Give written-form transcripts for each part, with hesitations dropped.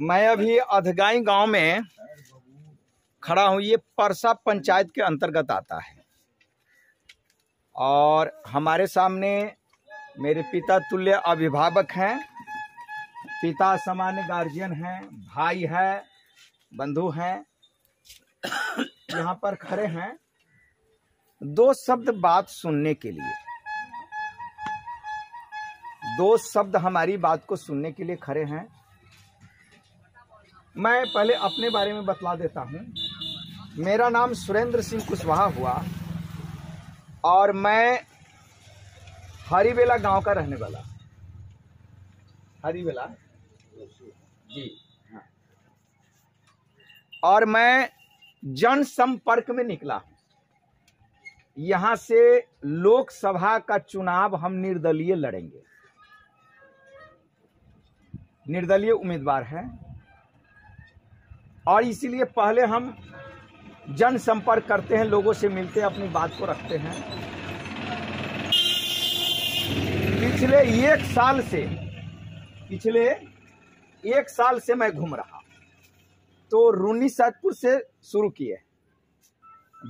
मैं अभी अधगाई गांव में खड़ा हूँ। ये परसा पंचायत के अंतर्गत आता है और हमारे सामने मेरे पिता तुल्य अभिभावक हैं, पिता समान गार्जियन हैं, भाई है, बंधु हैं, यहाँ पर खड़े हैं दो शब्द बात सुनने के लिए। दो शब्द हमारी बात को सुनने के लिए खड़े हैं। मैं पहले अपने बारे में बतला देता हूँ। मेरा नाम सुरेंद्र सिंह कुशवाहा हुआ और मैं हरिबेला गांव का रहने वाला। हरिबेला जी हाँ। और मैं जनसंपर्क में निकला हूँ। यहाँ से लोकसभा का चुनाव हम निर्दलीय लड़ेंगे। निर्दलीय उम्मीदवार है और इसीलिए पहले हम जनसंपर्क करते हैं, लोगों से मिलते हैं, अपनी बात को रखते हैं। पिछले एक साल से मैं घूम रहा। तो रूनी सैदपुर से शुरू किए,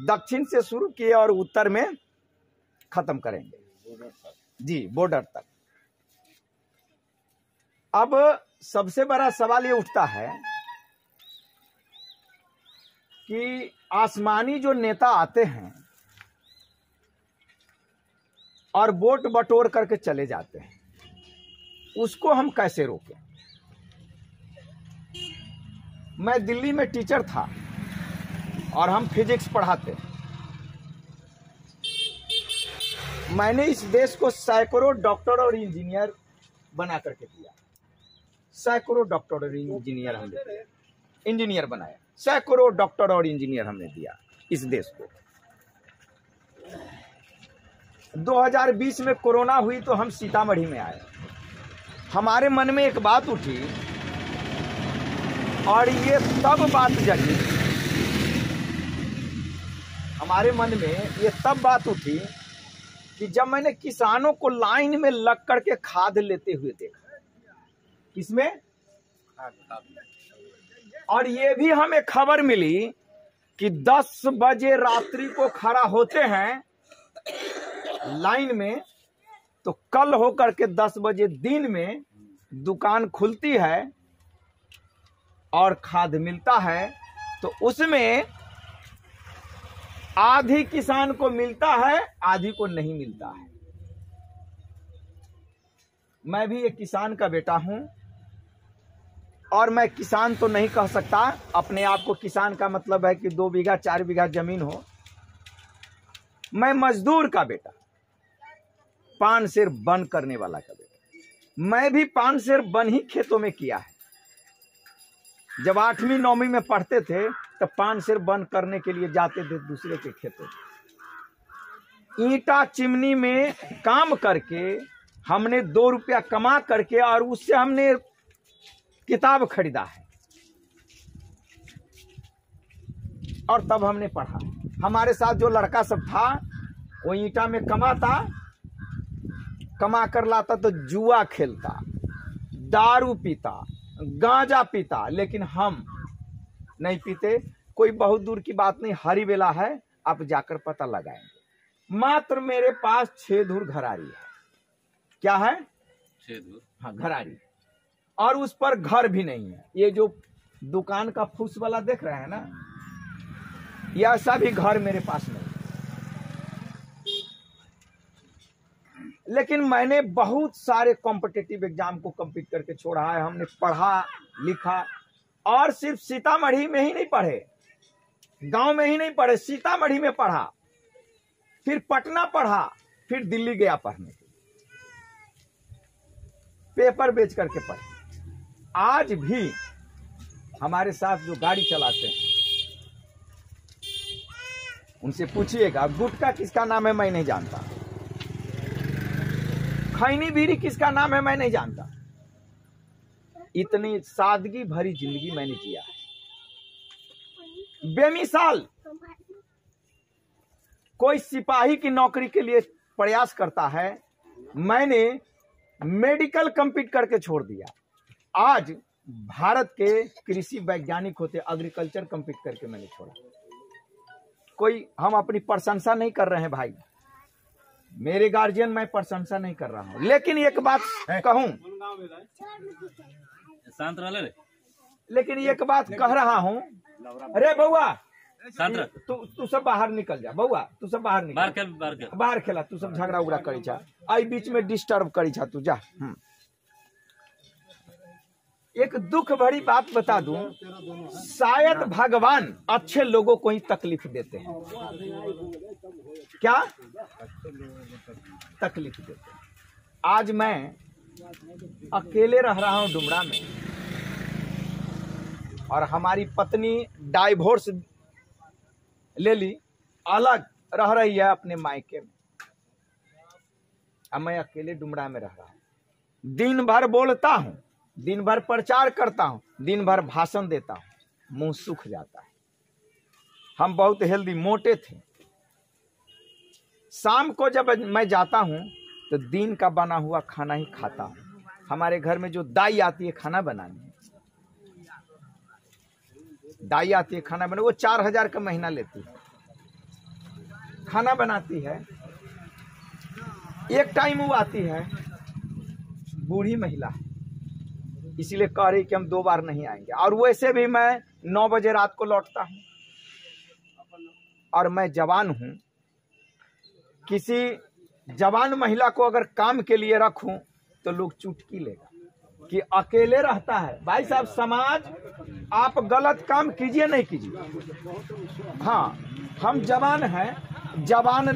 दक्षिण से शुरू किए और उत्तर में खत्म करेंगे जी, बॉर्डर तक। अब सबसे बड़ा सवाल ये उठता है कि आसमानी जो नेता आते हैं और वोट बटोर करके चले जाते हैं, उसको हम कैसे रोकें। मैं दिल्ली में टीचर था और हम फिजिक्स पढ़ाते। मैंने इस देश को सैकड़ों डॉक्टर और इंजीनियर बना करके दिया। सैकड़ों डॉक्टर और इंजीनियर हमने इंजीनियर बनाया। सैकड़ों डॉक्टर और इंजीनियर हमने दिया इस देश को। 2020 में कोरोना हुई तो हम सीतामढ़ी में आए। हमारे मन में एक बात उठी और ये तब बात जगी, हमारे मन में ये तब बात उठी कि जब मैंने किसानों को लाइन में लग करके खाद लेते हुए देखा। किसमें? और ये भी हमें खबर मिली कि 10 बजे रात्रि को खड़ा होते हैं लाइन में, तो कल होकर के 10 बजे दिन में दुकान खुलती है और खाद मिलता है। तो उसमें आधी किसान को मिलता है, आधी को नहीं मिलता है। मैं भी एक किसान का बेटा हूं और मैं किसान तो नहीं कह सकता अपने आप को। किसान का मतलब है कि 2 बीघा 4 बीघा जमीन हो। मैं मजदूर का बेटा, पान सेर बन करने वाला का बेटा। मैं भी पान सेर बन ही खेतों में किया है। जब 8वीं 9वीं में पढ़ते थे तब पान सेर बन करने के लिए जाते थे दूसरे के खेतों में। ईंटा चिमनी में काम करके हमने 2 रुपया कमा करके और उससे हमने किताब खरीदा है और तब हमने पढ़ा। हमारे साथ जो लड़का सब था वो ईंटा में कमाता, कमा कर लाता तो जुआ खेलता, दारू पीता, गांजा पीता, लेकिन हम नहीं पीते। कोई बहुत दूर की बात नहीं, हरिबेला है, आप जाकर पता लगाएंगे। मात्र मेरे पास 6 धूर घरारी है। क्या है? 6 धूर, हाँ घरारी। और उस पर घर भी नहीं है। ये जो दुकान का फूस वाला देख रहे हैं ना, ये ऐसा भी घर मेरे पास नहीं। लेकिन मैंने बहुत सारे कॉम्पिटिटिव एग्जाम को कंप्लीट करके छोड़ा है। हमने पढ़ा लिखा और सिर्फ सीतामढ़ी में ही नहीं पढ़े, गांव में ही नहीं पढ़े, सीतामढ़ी में पढ़ा, फिर पटना पढ़ा, फिर दिल्ली गया पढ़ने के लिए। पेपर बेच करके पढ़े। आज भी हमारे साथ जो गाड़ी चलाते हैं उनसे पूछिएगा गुटखा किसका नाम है मैं नहीं जानता, खैनी बीड़ी किसका नाम है मैं नहीं जानता। इतनी सादगी भरी जिंदगी मैंने जिया है, बेमिसाल। कोई सिपाही की नौकरी के लिए प्रयास करता है, मैंने मेडिकल कंप्लीट करके छोड़ दिया। आज भारत के कृषि वैज्ञानिक होते, एग्रीकल्चर कंप्लीट करके मैंने छोड़ा। कोई हम अपनी प्रशंसा नहीं कर रहे हैं भाई, मेरे गार्जियन मैं प्रशंसा नहीं कर रहा हूं, लेकिन एक बात कहूं, लेकिन एक बात कह रहा हूं। अरे बउआ तू सब बाहर निकल जा, बउआ तू सब बाहर निकल, बाहर खेला, तू सब झगड़ा उगड़ा करी छा, आई बीच में डिस्टर्ब करी छा, तू जा। एक दुख भरी बात बता दूं, शायद भगवान अच्छे लोगों को ही तकलीफ देते हैं। क्या तकलीफ देते हैं? आज मैं अकेले रह रहा हूं डुमरा में, और हमारी पत्नी डाइवोर्स ले ली, अलग रह रही है अपने मायके में, अब मैं अकेले डुमरा में रह रहा हूं। दिन भर बोलता हूं, दिन भर प्रचार करता हूं, दिन भर भाषण देता हूं, मुंह सूख जाता है। हम बहुत हेल्दी मोटे थे। शाम को जब मैं जाता हूं तो दिन का बना हुआ खाना ही खाता हूं। हमारे घर में जो दाई आती है खाना बनाने, दाई आती है खाना बनाने, वो 4000 का महीना लेती है, खाना बनाती है। एक टाइम वो आती है, बूढ़ी महिला है, इसीलिए कह रही कि हम 2 बार नहीं आएंगे। और वैसे भी मैं 9 बजे रात को लौटता हूं, और मैं जवान हूं। किसी जवान महिला को अगर काम के लिए रखूं तो लोग चुटकी लेगा कि अकेले रहता है। भाई साहब, समाज आप गलत काम कीजिए नहीं कीजिए, हाँ हम जवान हैं, जवान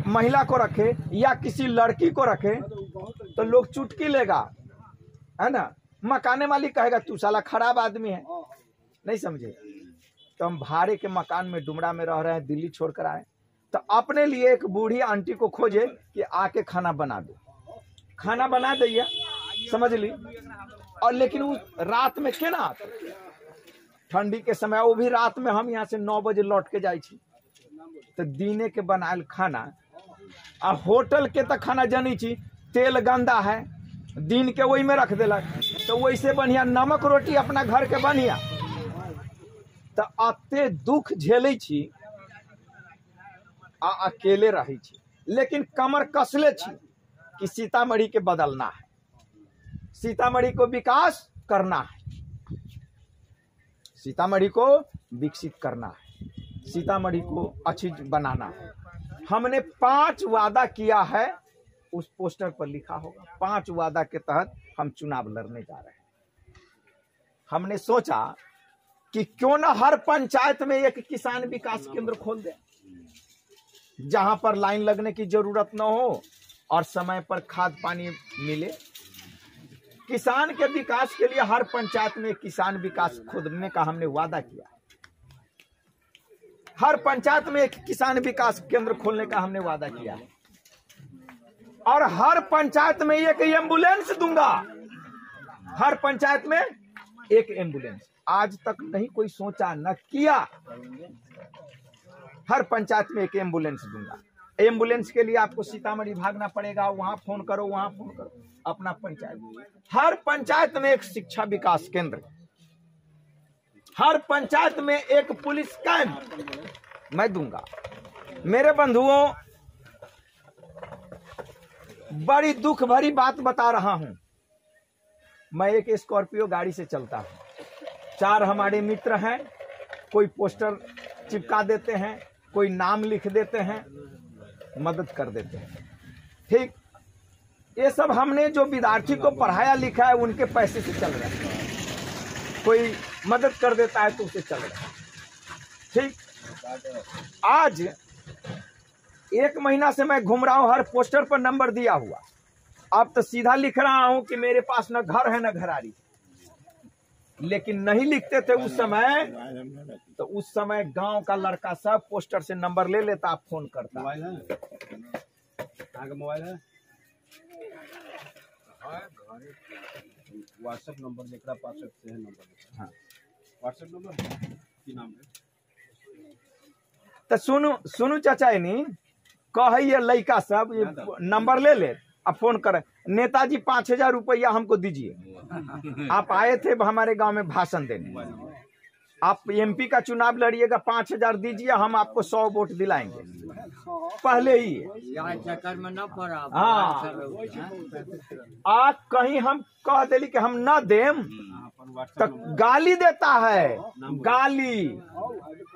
महिला को रखे या किसी लड़की को रखे तो लोग चुटकी लेगा, है ना। मकाने वाली कहेगा तू साला खराब आदमी है, नहीं समझे। तो हम भाड़े के मकान में डुमरा में रह रहे हैं, दिल्ली छोड़कर आए, तो अपने लिए एक बूढ़ी आंटी को खोजे कि आके खाना बना दो, खाना बना दिया, समझ ली। और लेकिन उस रात में केना आता, ठंडी के समय, वो भी रात में हम यहाँ से 9 बजे लौट के जाए छी, तो दीने के बनायल खाना आ होटल के तो खाना जानी छी, तेल गंदा है, दिन के वही में रख देलक, तो वैसे बढ़िया नमक रोटी अपना घर के बढ़िया। तो अते दुख झेले छी आ अकेले रही छी, लेकिन कमर कसले छी कि सीतामढ़ी के बदलना है, सीतामढ़ी को विकास करना है, सीतामढ़ी को विकसित करना है, सीतामढ़ी को अच्छी बनाना है। हमने 5 वादा किया है, उस पोस्टर पर लिखा होगा। 5 वादा के तहत हम चुनाव लड़ने जा रहे हैं। हमने सोचा कि क्यों ना हर पंचायत में एक किसान विकास केंद्र खोल दें, जहां पर लाइन लगने की जरूरत न हो और समय पर खाद पानी मिले। किसान के विकास के लिए हर पंचायत में किसान विकास खोलने का हमने वादा किया। हर पंचायत में एक किसान विकास केंद्र खोलने का हमने वादा किया है, और हर पंचायत में एक एम्बुलेंस दूंगा, हर पंचायत में एक एम्बुलेंस। आज तक नहीं कोई सोचा न किया, हर पंचायत में एक एम्बुलेंस दूंगा। एम्बुलेंस के लिए आपको सीतामढ़ी भागना पड़ेगा, वहां फोन करो, वहां फोन करो, अपना पंचायत। हर पंचायत में एक शिक्षा विकास केंद्र, हर पंचायत में एक पुलिस कैंप मैं दूंगा। मेरे बंधुओं, बड़ी दुख भरी बात बता रहा हूं। मैं एक स्कॉर्पियो गाड़ी से चलता हूं, 4 हमारे मित्र हैं, कोई पोस्टर चिपका देते हैं, कोई नाम लिख देते हैं, मदद कर देते हैं। ठीक, ये सब हमने जो विद्यार्थी को पढ़ाया लिखा है उनके पैसे से चल रहा है, कोई मदद कर देता है तो उसे चल रहा है। ठीक, आज 1 महीना से मैं घूम रहा हूं, हर पोस्टर पर नंबर दिया हुआ। अब तो सीधा लिख रहा हूं कि मेरे पास न घर है न घरारी, लेकिन नहीं लिखते थे उस समय। तो उस समय गांव का लड़का सब पोस्टर से नंबर ले लेता, फोन करता। मोबाइल है, व्हाट्सएप नंबर देख रहा, व्हाट्सएप से है नंबर। हाँ, व्हाट्सएप नंबर की नाम है। तो सुनु चाचा नहीं कहिए, लड़का सब नंबर ले ले आ फोन करे, नेताजी 5,000 रुपया हमको दीजिए। आप आए थे हमारे गांव में भाषण देने, आप एमपी का चुनाव लड़िएगा, 5,000 दीजिए, हम आपको 100 वोट दिलाएंगे पहले ही। चक्कर में न पड़ा। हाँ, आज कहीं हम कह दिली कि हम न देम तो गाली देता है, गाली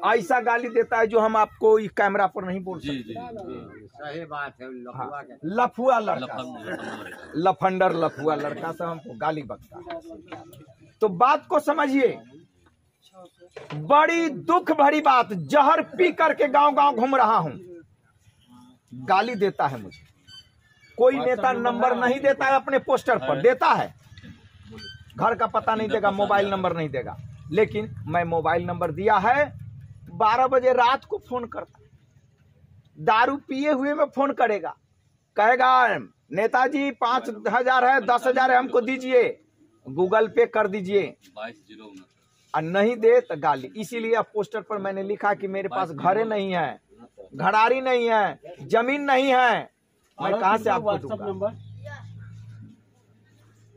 ऐसा गाली देता है जो हम आपको इस कैमरा पर नहीं बोल सकते। सही बात है। लफुआ लड़का, लफंडर लफुआ लड़का से हमको गाली बकता है। तो बात को समझिए, बड़ी दुख भरी बात, जहर पी करके गांव गांव घूम रहा हूं, गाली देता है मुझे। कोई नेता नंबर नहीं देता है अपने पोस्टर पर, देता है घर का पता नहीं देगा, मोबाइल नंबर नहीं देगा, लेकिन मैं मोबाइल नंबर दिया है। 12 बजे रात को फोन करता, दारू पिए हुए में फोन करेगा, कहेगा नेताजी 5,000 है, 10,000 है, हमको दीजिए, गूगल पे कर दीजिए, और नहीं दे तो गाली। इसीलिए अब पोस्टर पर मैंने लिखा कि मेरे पास घरे नहीं है, घड़ारी नहीं है, जमीन नहीं है, मैं कहां से आपको दूंगा।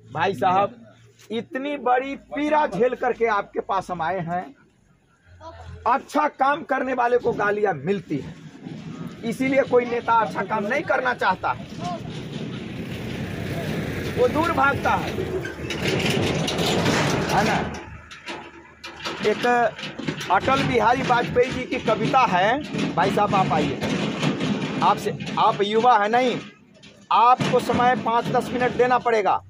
भाई साहब, इतनी बड़ी पीड़ा झेल करके आपके पास हम आए हैं। अच्छा काम करने वाले को गालियां मिलती है, इसीलिए कोई नेता अच्छा काम नहीं करना चाहता है, वो दूर भागता है ना। एक अटल बिहारी वाजपेयी जी की कविता है। भाई साहब आप आइए, आपसे, आप युवा है नहीं, आपको समय 5-10 मिनट देना पड़ेगा।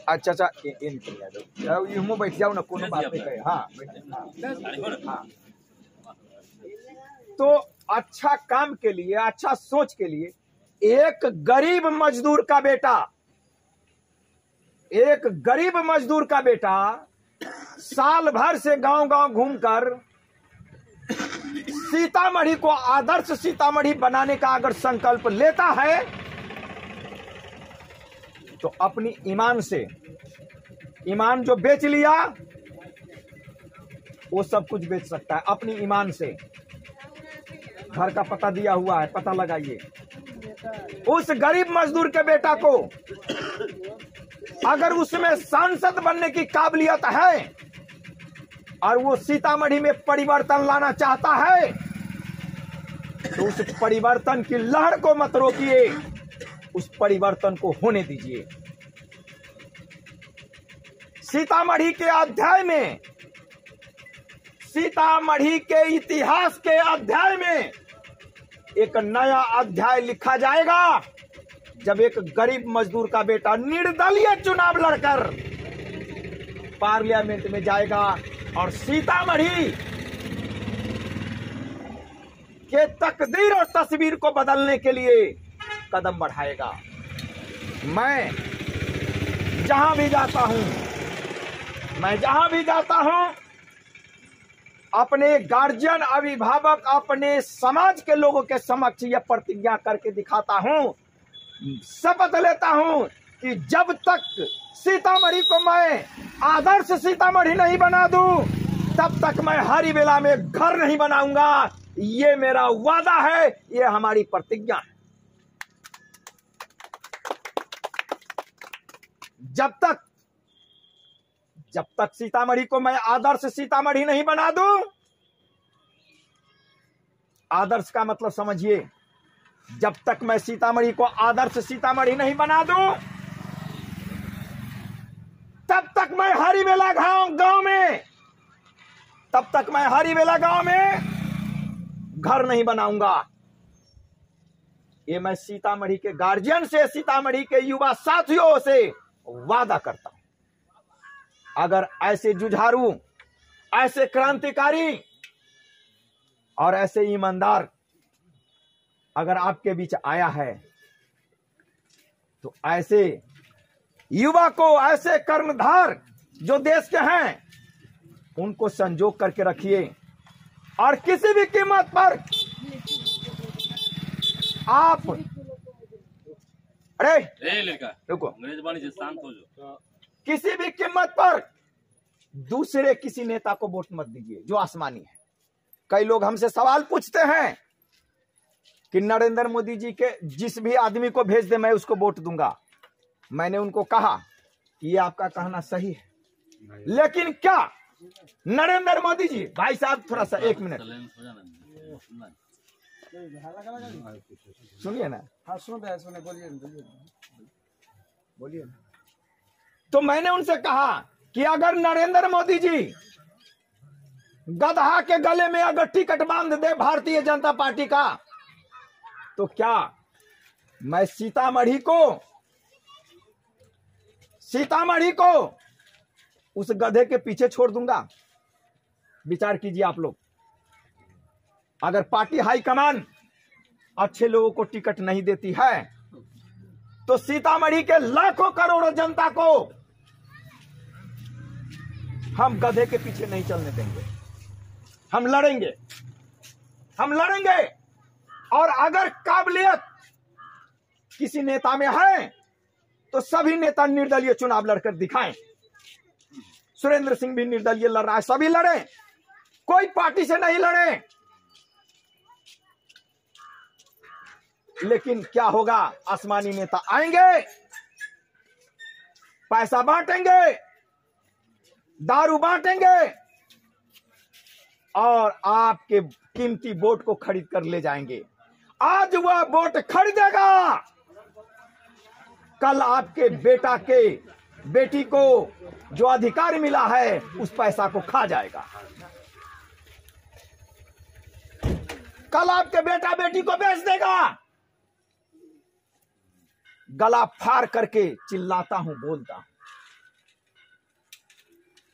अच्छा, यूं बैठ जाओ ना, कोनो बात नहीं कहे। हाँ। तो अच्छा काम के लिए, अच्छा सोच के लिए, एक गरीब मजदूर का बेटा, एक गरीब मजदूर का बेटा साल भर से गांव गांव घूमकर सीतामढ़ी को आदर्श सीतामढ़ी बनाने का अगर संकल्प लेता है तो अपनी ईमान से, ईमान जो बेच लिया वो सब कुछ बेच सकता है अपनी ईमान से। घर का पता दिया हुआ है, पता लगाइए। उस गरीब मजदूर के बेटा को अगर उसमें सांसद बनने की काबिलियत है और वो सीतामढ़ी में परिवर्तन लाना चाहता है तो उस परिवर्तन की लहर को मत रोकिए, उस परिवर्तन को होने दीजिए। सीतामढ़ी के अध्याय में, सीतामढ़ी के इतिहास के अध्याय में एक नया अध्याय लिखा जाएगा जब एक गरीब मजदूर का बेटा निर्दलीय चुनाव लड़कर पार्लियामेंट में जाएगा और सीतामढ़ी के तकदीर और तस्वीर को बदलने के लिए कदम बढ़ाएगा। मैं जहां भी जाता हूं, अपने गार्जियन, अभिभावक, अपने समाज के लोगों के समक्ष यह प्रतिज्ञा करके दिखाता हूं, शपथ लेता हूं कि जब तक सीतामढ़ी को मैं आदर्श सीतामढ़ी नहीं बना दूं तब तक मैं हरी बेला में घर नहीं बनाऊंगा। ये मेरा वादा है, ये हमारी प्रतिज्ञा है। जब तक सीतामढ़ी को मैं आदर्श सीतामढ़ी नहीं बना दूं, आदर्श का मतलब समझिए, जब तक मैं सीतामढ़ी को आदर्श सीतामढ़ी नहीं बना दूं तब तक मैं हरिबेला गांव में घर नहीं बनाऊंगा। ये मैं सीतामढ़ी के गार्जियन से, सीतामढ़ी के युवा साथियों से वादा करता हूं। अगर ऐसे जुझारू, ऐसे क्रांतिकारी और ऐसे ईमानदार अगर आपके बीच आया है तो ऐसे युवा को, ऐसे कर्णधार जो देश के हैं, उनको संजोग करके रखिए और किसी भी कीमत पर आप, अरे रुको, शांत हो जाओ, किसी भी कीमत पर दूसरे किसी नेता को वोट मत दीजिए जो आसमानी है। कई लोग हमसे सवाल पूछते हैं कि नरेंद्र मोदी जी के जिस भी आदमी को भेज दे मैं उसको वोट दूंगा। मैंने उनको कहा कि ये आपका कहना सही है, लेकिन क्या नरेंद्र मोदी जी, भाई साहब थोड़ा सा 1 मिनट सुनिए ना। हाँ सुने बोलिए ना। तो मैंने उनसे कहा कि अगर नरेंद्र मोदी जी गधा के गले में अगर टिकट बांध दे भारतीय जनता पार्टी का, तो क्या मैं सीतामढ़ी को उस गधे के पीछे छोड़ दूंगा? विचार कीजिए आप लोग। अगर पार्टी हाईकमान अच्छे लोगों को टिकट नहीं देती है तो सीतामढ़ी के लाखों करोड़ों जनता को हम गधे के पीछे नहीं चलने देंगे। हम लड़ेंगे और अगर काबिलियत किसी नेता में है तो सभी नेता निर्दलीय चुनाव लड़कर दिखाएं। सुरेंद्र सिंह भी निर्दलीय लड़ रहा है, सभी लड़े, कोई पार्टी से नहीं लड़े। लेकिन क्या होगा, आसमानी नेता आएंगे, पैसा बांटेंगे, दारू बांटेंगे और आपके कीमती वोट को खरीद कर ले जाएंगे। आज वह वोट खरीदेगा, कल आपके बेटी को जो अधिकार मिला है उस पैसा को खा जाएगा। कल आपके बेटा बेटी को बेच देगा। गला फाड़ करके चिल्लाता हूं, बोलता हूं,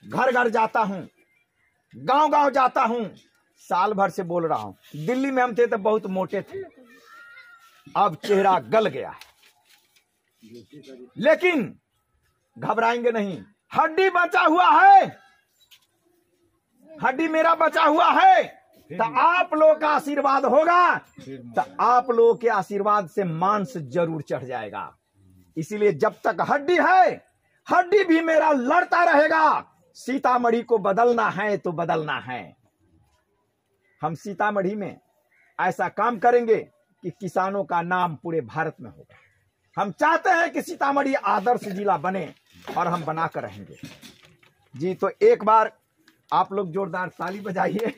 घर घर जाता हूं, गांव गांव जाता हूं, साल भर से बोल रहा हूं। दिल्ली में हम थे तो बहुत मोटे थे, अब चेहरा गल गया है, लेकिन घबराएंगे नहीं। हड्डी बचा हुआ है, हड्डी मेरा बचा हुआ है, तो आप लोग का आशीर्वाद होगा, तो आप लोगों के आशीर्वाद से मांस जरूर चढ़ जाएगा। इसीलिए जब तक हड्डी है, हड्डी भी मेरा लड़ता रहेगा। सीतामढ़ी को बदलना है तो बदलना है। हम सीतामढ़ी में ऐसा काम करेंगे कि किसानों का नाम पूरे भारत में होगा। हम चाहते हैं कि सीतामढ़ी आदर्श जिला बने और हम बनाकर रहेंगे। जी, तो एक बार आप लोग जोरदार ताली बजाइए।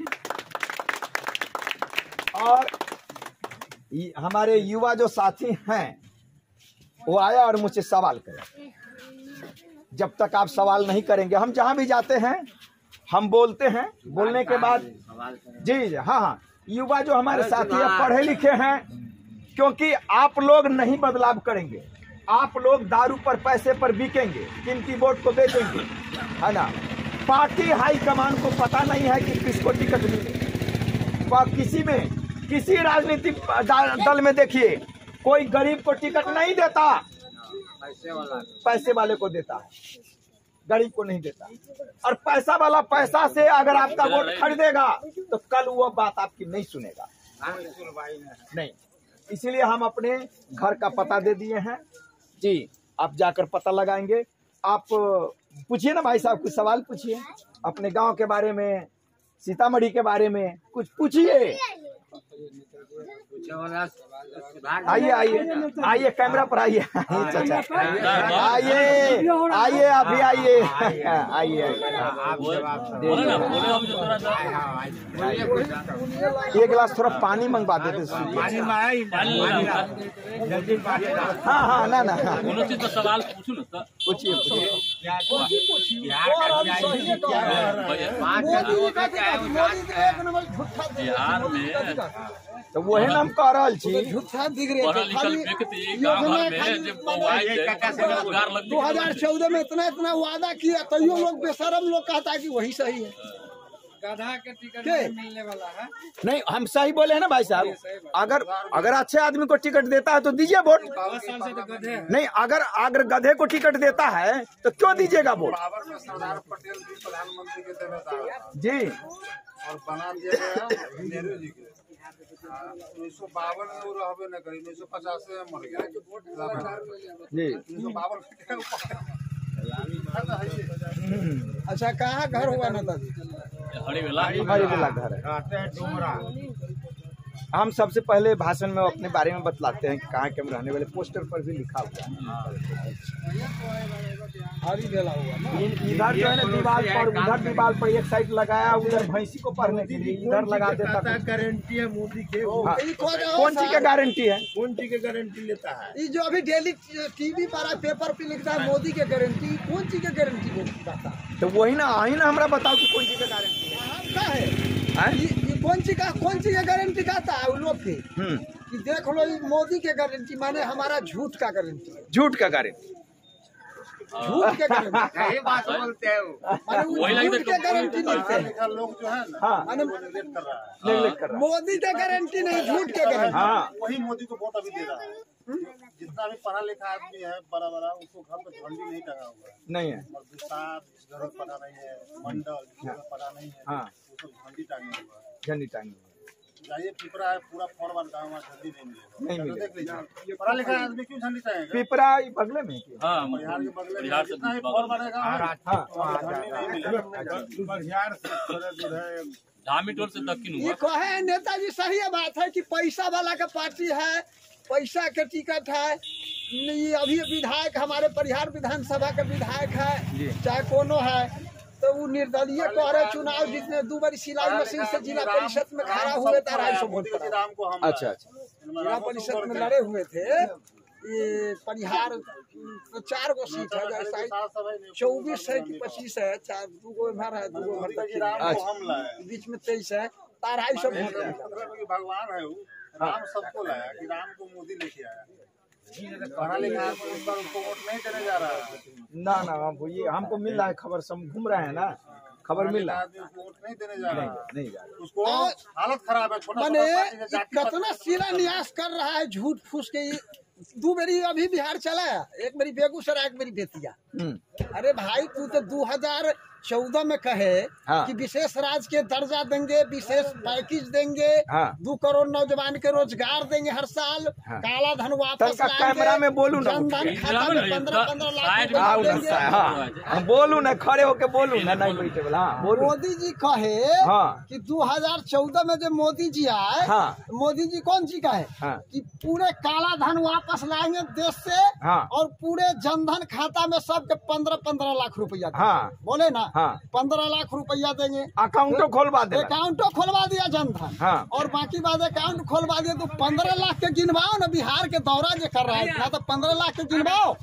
और हमारे युवा जो साथी हैं वो आया और मुझसे सवाल करे। जब तक आप सवाल नहीं करेंगे, हम जहां भी जाते हैं हम बोलते हैं, बोलने के बाद जी हाँ, युवा जो हमारे साथी हैं पढ़े लिखे हैं, क्योंकि आप लोग नहीं बदलाव करेंगे। आप लोग दारू पर पैसे पर बिकेंगे, कीमती वोट को बेचेंगे, है ना। पार्टी हाईकमान को पता नहीं है कि किसको टिकट मिले। किसी राजनीतिक दल में देखिए, कोई गरीब को टिकट नहीं देता, पैसे वाले को देता है, गरीब को नहीं देता। और पैसा वाला पैसा से अगर आपका वोट खरीदेगा तो कल वो बात आपकी नहीं सुनेगा, नहीं। इसीलिए हम अपने घर का पता दे दिए हैं जी, आप जाकर पता लगाएंगे। आप पूछिए ना भाई साहब, कुछ सवाल पूछिए अपने गांव के बारे में, सीतामढ़ी के बारे में कुछ पूछिए। आइए आइए, कैमरा पर आइए। चाचा आइए, अभी आइए। एक गिलास थोड़ा पानी मंगवा देते। हाँ, ना सवाल पूछिए। बिहार में तो वही नाम कह रहा छी, पढ़ल लिखल व्यक्ति गाँव घर में जब कौआई है, रोजगार लग 2014 में इतना वादा किया, तैयो लोग बेशरम लोग कहता है कि वही सही है। गधा के टिकट नहीं मिलने वाला है। नहीं, हम सही बोले हैं ना भाई साहब। अगर अच्छे आदमी को टिकट देता है तो दीजिए वोट। नहीं, अगर गधे को टिकट देता है तो क्यों दीजिएगा वोट? सरदार पटेल जी प्रधानमंत्री के देवे जी, और बना दिया गया नेहरू जी के 1952 में वो रहबे न करी, 1950 में मर गया जी। 1952 अच्छा, कहाँ घर हुआ नेताजी? हरी बेला हमारे जिला घर है। कहते हैं डुमरा। हम सबसे पहले भाषण में अपने बारे में बतलाते हैं कि कहाँ के हम रहने वाले, पोस्टर पर भी लिखा हुआ है। हरी ढेला हुआ ना। इधर जो है ना दीवार पर, उधर दीवार पर एक साइड लगाया, उधर भैंसी को पढ़ने के लिए इधर लगा देता था। गारंटी है मोदी के, हाँ। ई कौन चीज का गारंटी है? कौन चीज के गारंटी लेता है? ये जो अभी डेली टीवी पर पेपर पे लिखता है मोदी के गारंटी, कौन चीज के गारंटी देता है? तो वही ना, आई ना हमरा बताओ कि कौन चीज का गारंटी है? हाँ, क्या है हैं? ये कौन चीज का गारंटी कहता है उन लोग के कि देख लो ये मोदी के गारंटी माने हमारा झूठ का गारंटी है। झूठ का गारंटी, झूठ के गारंटी यही बात बोलते हैं वो। माने वो वही झूठ लगता के है गारंटी नहीं पढ़ा है। लिखा लोग जो है ना, हाँ माने नेगलेक्ट कर रहा है। नेगलेक्ट कर रहा है। मोदी के गारंटी नहीं, झूठ के गारंटी। हाँ वही मोदी को वोट अभी दे रहा है। जितना भी पढ़ा लिखा आदमी है बड़ा बड़ा, उसको घर पे झंडी नहीं टंगा हुआ है। नहीं है। और विस्तार घर में पढ़ा नहीं है, मंडल घर में पढ़ा नहीं है, हाँ वो सब झंडी टांगे हुआ है। झंडी टांगी जाइए पिपरा है, पूरा फोड़ बन रहा है, वहाँ झंडी नहीं मिलेगा। नहीं तो मिलेगा। देख लीजिए पढ़ा लिखा आदमी क्यों झंडी टांगेगा? पिपरा बगले में क्यों? हाँ बिहार के बगल में बिहार से जितना भी फोड़ बनेगा हाँ वहाँ झंडी नहीं मिलेगा। बिहार से थोड़ा दूर है, धामी टोल से दक्षिण ये हुआ। कहे नेताजी सही है बात है कि पैसा वाला का पार्टी है, पैसा के टिकट है। ये अभी विधायक हमारे परिहार विधानसभा के विधायक है, चाहे कोनो है, तो वो निर्दलीय कह रहे चुनाव जितने 2 बार सिलाई मशीन से जिला परिषद में खड़ा हुए थे 250 वोट मोदी पर। राम को हम अच्छा अच्छा। जिला परिषद में लड़े हुए थे। ये परिहार 4 गो सीट है, जैसा 24 है कि 25 है, 2 गो इधर है, 2 गो उधर तक राम को अच्छा। हम लाए। बीच में 23 है, 250 वोट है। भगवान है वो, राम सबको लाया कि राम को मोदी लेके आया। पढ़ा लिखा आदमी उस पर उसको वोट नहीं देने जा रहा है। ना ना वो ये हमको मिल रहा है खबर, सब घूम रहे हैं ना, खबर मिल रहा है। आदमी उसको वोट नहीं देने जा रहा है। नहीं जा रहा। उसको हालत खराब है। छोटा माने छोटा पार्टी से जाति कितना शिलान्यास कर रहा है झूठ फूस के। 2 बारी अभी बिहार चला है, एक बारी बेगूसराय, एक बारी बेतिया। अरे भाई तू तो 2014 में कहे हाँ। कि विशेष राज्य के दर्जा देंगे, विशेष पैकेज देंगे, हाँ। 2 करोड़ नौजवान के रोजगार देंगे हर साल, हाँ। काला धन वापस तनका कैमरा में बोलू ना। जनधन खाता में 15-15 लाख साइड रुपया में देंगे। हाँ बोलू ना, खड़े होके बोलू ना, नहीं बैठे वाला। हाँ बोलू। मोदी जी कहे हाँ। कि 2014 में जब मोदी जी आए, हाँ। मोदी जी कौन सी कहे हाँ। कि पूरे काला धन वापस लाएंगे देश से, हाँ। और पूरे जनधन खाता में सबके 15-15 लाख रुपया देंगे। हाँ। बोले ना, हाँ। 15 लाख रुपया देंगे, अकाउंटो खोलवा दे। अकाउंटो खोलवा दिया जनधन। हाँ। और बाकी बात अकाउंट खोलवा दिया तो 15 लाख के गिनवाओ ना, बिहार के दौरा जो कर रहा है इतना, तो 15 लाख के गिनवाओ।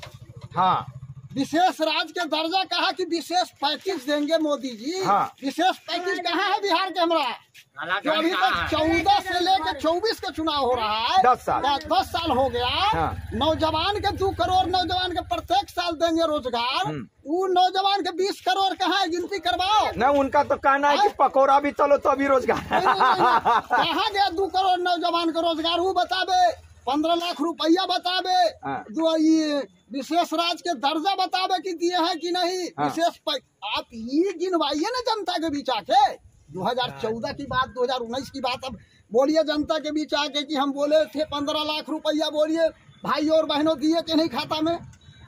हाँ विशेष राज्य के दर्जा कहा कि विशेष पैकेज देंगे मोदी जी। हाँ। विशेष पैकेज कहाँ है बिहार के हमारा? जो अभी तक 14 से लेकर 24 का चुनाव हो रहा है, 10 साल। 10 साल हो गया। हाँ। नौजवान के 2 करोड़ नौजवान के प्रत्येक साल देंगे रोजगार। वो नौजवान के 20 करोड़ कहाँ है? गिनती करवाओ। ना, उनका तो कहना है कि पकौड़ा भी चलो तो अभी रोजगार। कहाँ गया 2 करोड़ नौजवान के रोजगार? वो बताबे। 15 लाख रुपया बताबे। हाँ। ये विशेष राज्य के दर्जा बताबे कि दिए हैं कि नहीं। हाँ। विशेष आप ये गिनवाइए ना जनता के बीच आके। 2014 की बात, 2019 की बात, अब बोलिए जनता के बीच आके कि हम बोले थे 15 लाख रुपया, बोलिए भाई और बहनों दिए कि नहीं खाता में?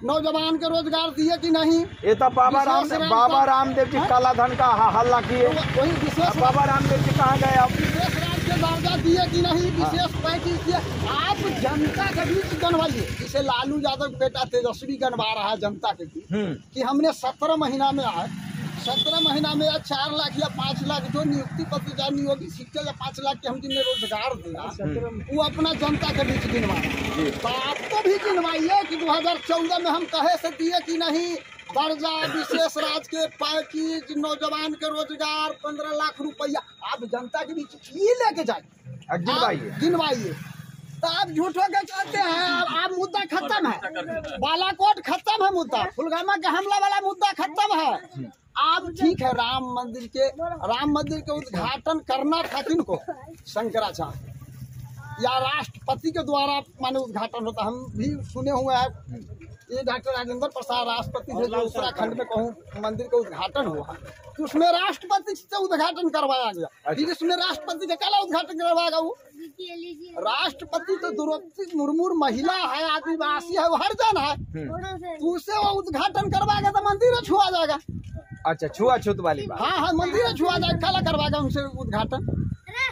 नौजवान के रोजगार दिए कि नहीं? ये तो बाबा रामदेव जी काला धन का हल्ला किए। वही विशेष बाबा रामदेव जी कहाँ गए अब? विशेष राज्य के दर्जा दिए कि नहीं? विशेष पैकेज दिए। आप जनता के बीच गनवाइए, जिसे लालू यादव बेटा तेजस्वी गनवा रहा है जनता के बीच कि हमने 17 महीना में आए, 17 महीना में 4 लाख या 5 लाख जो नियुक्ति पत्र या नियोगी शिक्षा या 5 लाख के हम जिन्हें रोजगार दिया, वो अपना जनता के बीच गिनवा रहा है। तो आपको भी गिनवाइए कि 2014 में हम कहे से दिए कि नहीं दर्जा, विशेष राज्य के पैकेज, नौजवान के रोजगार, 15 लाख रुपया। आप जनता के बीच ये लेके जाइए, गिनवाइए। तो आप झूठों के कहते हैं। आप मुद्दा खत्म है, बालाकोट खत्म है, मुद्दा पुलवामा के हमला वाला मुद्दा खत्म है। आप ठीक है, राम मंदिर के उद्घाटन करना था किनको? शंकराचार्य या राष्ट्रपति के द्वारा माने उद्घाटन होता। हम भी सुने हुए हैं ये डॉक्टर राजेंद्र प्रसाद राष्ट्रपति थे, जो उत्तराखंड में कहूँ मंदिर का उद्घाटन हुआ, तो उसमें राष्ट्रपति से उद्घाटन करवाया गया। फिर इसमें राष्ट्रपति का क्या उद्घाटन करवाएगा? वो राष्ट्रपति तो द्रौपदी मुर्मू महिला है, आदिवासी है, वो हर जन है, तो उससे वो उद्घाटन करवाएगा तो मंदिर छुआ जाएगा। अच्छा, छुआछूत वाली बात। हाँ, मंदिर छुआ जाएगा, काला करवाएगा उनसे उद्घाटन।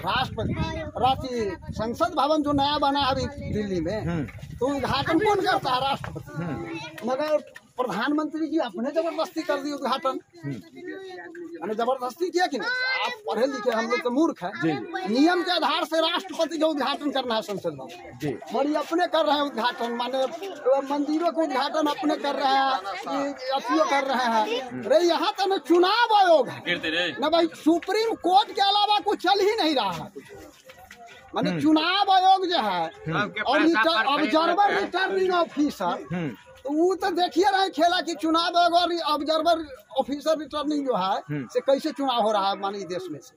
राष्ट्रपति संसद भवन जो नया बना है अभी दिल्ली में, तो उद्घाटन कौन करता है? राष्ट्रपति। मगर प्रधानमंत्री जी अपने जबरदस्ती कर दी उद्घाटन। मैंने जबरदस्ती किया कि नहीं? आप पढ़े लिखे, हम लोग तो मूर्ख है। नियम के आधार से राष्ट्रपति का उद्घाटन करना है संसद भवन, और ये अपने कर रहे हैं उद्घाटन, माने मंदिरों का उद्घाटन अपने कर रहे हैं, अथियो कर रहे हैं। अरे यहाँ तो न चुनाव आयोग है न भाई, सुप्रीम कोर्ट के अलावा कुछ चल ही नहीं रहा है। माने चुनाव आयोग जो है और ऑब्जर्वर रिटर्निंग ऑफिसर, वो तो देखिए रहे खेला कि चुनाव आयोग और ऑब्जर्वर ऑफिसर रिटर्निंग जो है से कैसे चुनाव हो रहा है। मानी देश में से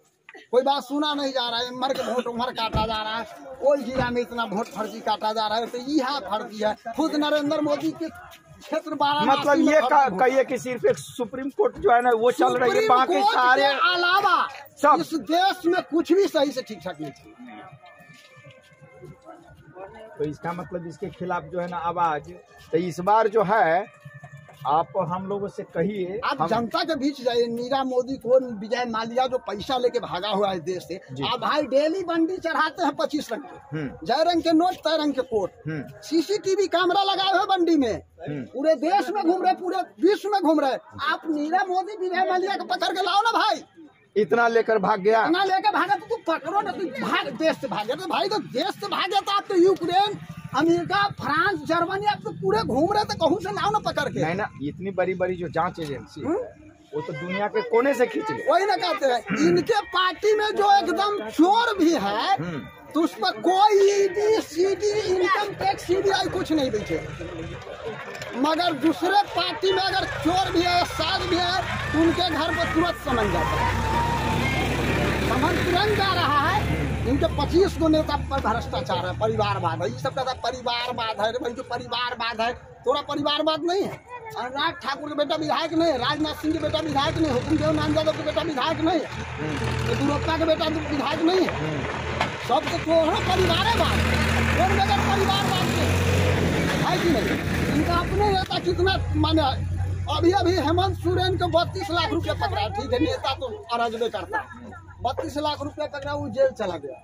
कोई बात सुना नहीं जा रहा है, मर के वोट उमर काटा जा रहा है, कोई जिला में इतना वोट फर्जी काटा जा रहा है। तो यह फर्जी है। खुद नरेंद्र मोदी के क्षेत्र मतलब ये कहिए कि सिर्फ एक सुप्रीम कोर्ट जो है ना वो चल रही है, बाकी सारे अलावा सब इस देश में कुछ भी सही से ठीक ठाक नहीं थी। तो इसका मतलब इसके खिलाफ जो है ना आवाज, तो इस बार जो है आप हम लोगों से कहिए, आप जनता के बीच जाइए। नीरव मोदी को विजय माल्या जो पैसा लेके भागा हुआ है देश से, आप भाई डेली बंडी चढ़ाते हैं 25 रंग के, जय रंग के नोट तय रंग के कोट, सीसीटीवी कैमरा लगाए हुए बंडी में, पूरे देश में घूम रहे, पूरे विश्व में घूम रहे। आप नीरव मोदी विजय माल्या को पकड़ के लाओ ना भाई। इतना लेकर भाग गया, इतना लेकर भागा तो तू पकड़ो ना, तू भाग देश से भागे तो भाई, तो देश से भागे तो आप तो यूक्रेन, अमेरिका, फ्रांस, जर्मनी, आप तो पूरे घूम रहे थे, कहूँ से लाओ ना पकड़ के। नहीं ना, इतनी बड़ी बड़ी जो जांच एजेंसी है वो तो दुनिया के कोने से खींच ले। वही ना कहते हैं, इनके पार्टी में जो एकदम चोर भी है तो उस पर कोई ED, CD, income tax, CBI कुछ नहीं बैठे। मगर दूसरे पार्टी में अगर चोर भी है, साध भी है, तो उनके घर पर तुरंत समझ जाता है, समझ तुरंत आ रहा है। इनके 25 को नेता पर भ्रष्टाचार है, परिवारवाद है, ये सब कहता है परिवारवाद है। भाई जो परिवारवाद है, थोड़ा परिवारवाद नहीं है। अनुराग ठाकुर के बेटा विधायक नहीं है, राजनाथ सिंह के बेटा विधायक नहीं है, हुकुमदेव नारायण यादव के बेटा विधायक नहीं है, येदियुरप्पा के बेटा विधायक नहीं है। सब तो थोड़ा परिवारवाद, कौन बगैर परिवारवाद के है कि नहीं? इनका अपने नेता कितना माने, अभी अभी हेमंत सोरेन को 32 लाख रुपया पकड़ा। ठीक है, नेता तो अराजबे करता है, 32 लाख रुपया पकड़ा, वो जेल चला गया।